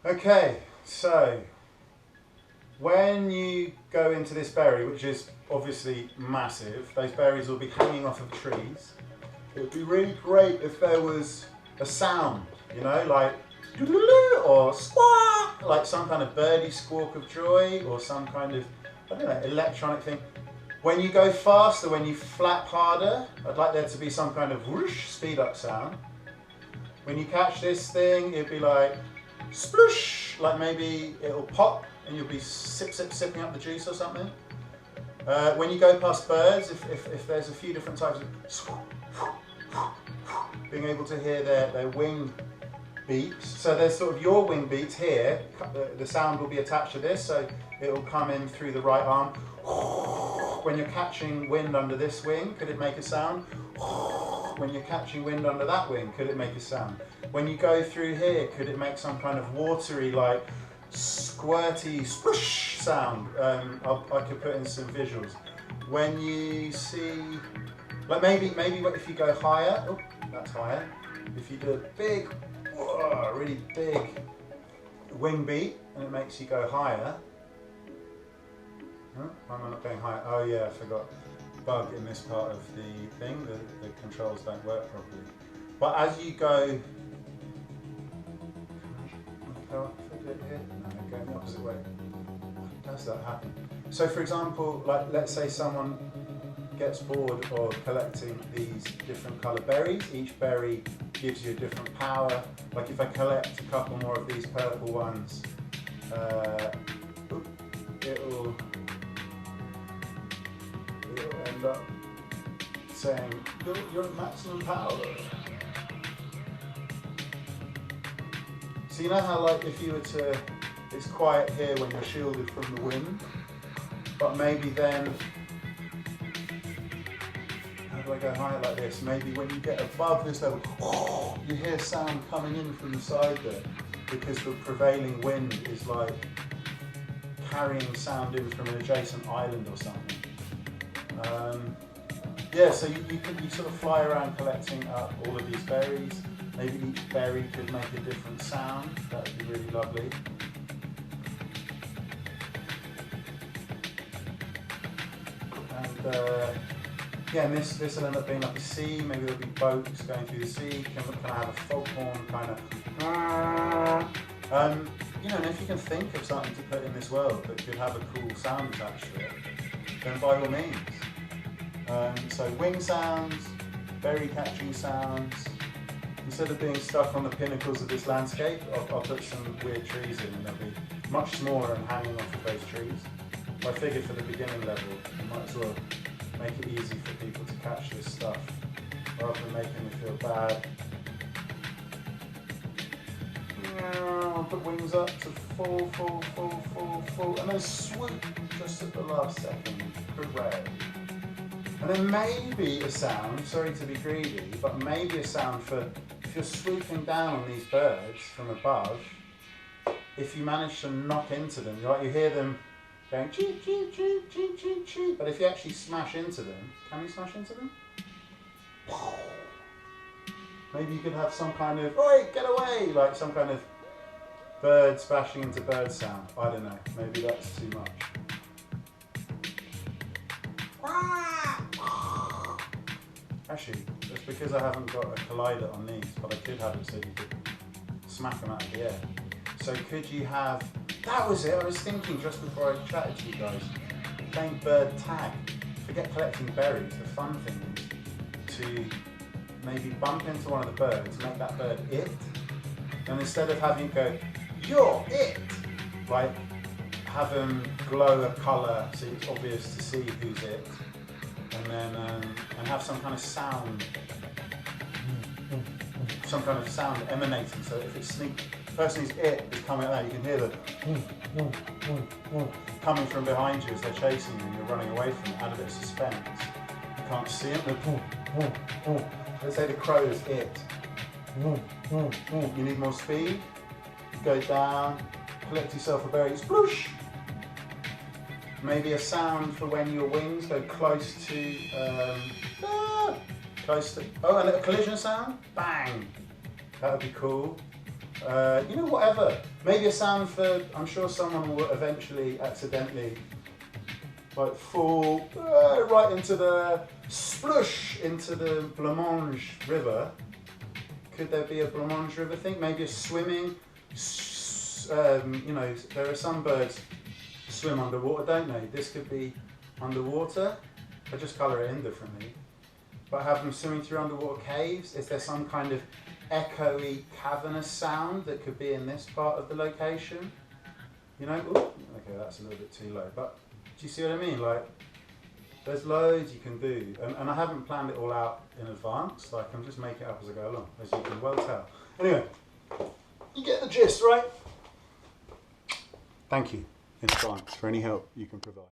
Okay, so when you go into this berry, which is obviously massive, those berries will be hanging off of trees. It would be really great if there was a sound, you know, like or squawk, like some kind of birdie squawk of joy, or some kind of, I don't know, electronic thing. When you go faster, when you flap harder, I'd like there to be some kind of whoosh, speed up sound. When you catch this thing, it'd be like sploosh, like maybe it'll pop and you'll be sipping up the juice or something. When you go past birds, if there's a few different types of, being able to hear their wing beats. So there's sort of your wing beats here, the sound will be attached to this, so it will come in through the right arm. When you're catching wind under this wing, could it make a sound? When you're catching wind under that wing, could it make a sound? When you go through here, could it make some kind of watery, like squirty, sploosh sound? I could put in some visuals. When you see, like maybe if you go higher, oh, that's higher. If you do a big, really big wing beat, and it makes you go higher. Why am I not going higher? Oh yeah, I forgot. Bug in this part of the thing, the controls don't work properly. But as you go, if I do it here, no, I'm going the opposite way. Why does that happen? So for example, like let's say someone gets bored of collecting these different colour berries. Each berry gives you a different power. Like if I collect a couple more of these purple ones, it'll end up saying you're at maximum power. So you know how like if you were to, it's quiet here when you're shielded from the wind, but maybe then, how do I go higher like this? Maybe when you get above this level, you hear sound coming in from the side there, because the prevailing wind is like carrying sound in from an adjacent island or something. Yeah, so you sort of fly around collecting up all of these berries. Maybe each berry could make a different sound. That would be really lovely. And yeah, and this will end up being like a sea. Maybe there'll be boats going through the sea. Can I have a foghorn kind of? You know, and if you can think of something to put in this world that could have a cool sound attached to it, then by all means. So wing sounds, berry catching sounds. Instead of being stuck on the pinnacles of this landscape, I'll put some weird trees in, and they'll be much smaller and hanging off of those trees. I figured for the beginning level, you might as well make it easy for people to catch this stuff, rather than making me feel bad. I'll put wings up to full, and then swoop just at the last second. Hooray. And then maybe a sound, sorry to be greedy, but maybe a sound for if you're swooping down on these birds from above, if you manage to knock into them, right, you hear them going cheep, cheep, cheep, cheep, cheep, cheep, but if you actually smash into them, can you smash into them? Maybe you could have some kind of, oi, get away, like some kind of bird smashing into bird sound. I don't know, maybe that's too much. Actually, it's because I haven't got a collider on these, but I could have it so you could smack them out of the air. So could you have, that was it, I was thinking just before I chatted to you guys, playing bird tag. Forget collecting berries, the fun thing is to maybe bump into one of the birds, make that bird it, and instead of having it go, you're it, like have them glow a colour so it's obvious to see who's it, and then and have some kind of sound emanating, so if it's the person who's it is coming out, you can hear the coming from behind you as they're chasing you and you're running away from it, add a bit of suspense. You can't see it, but let's say the crow is it. You need more speed, go down, collect yourself a berry, sploosh! Maybe a sound for when your wings go close to, oh, and a collision sound, bang! That would be cool. You know, whatever. Maybe a sound for, I'm sure someone will eventually accidentally like fall right into the splush into the Blancmange River. Could there be a Blancmange River thing? Maybe a swimming, you know, there are some birds swim underwater, don't they? This could be underwater. I just colour it in differently. But have them swimming through underwater caves. Is there some kind of echoey, cavernous sound that could be in this part of the location? You know, ooh, okay, that's a little bit too low. But do you see what I mean? Like, there's loads you can do. And I haven't planned it all out in advance. Like, I'm just making it up as I go along, as you can well tell. Anyway, you get the gist, right? Thank you in advance for any help you can provide.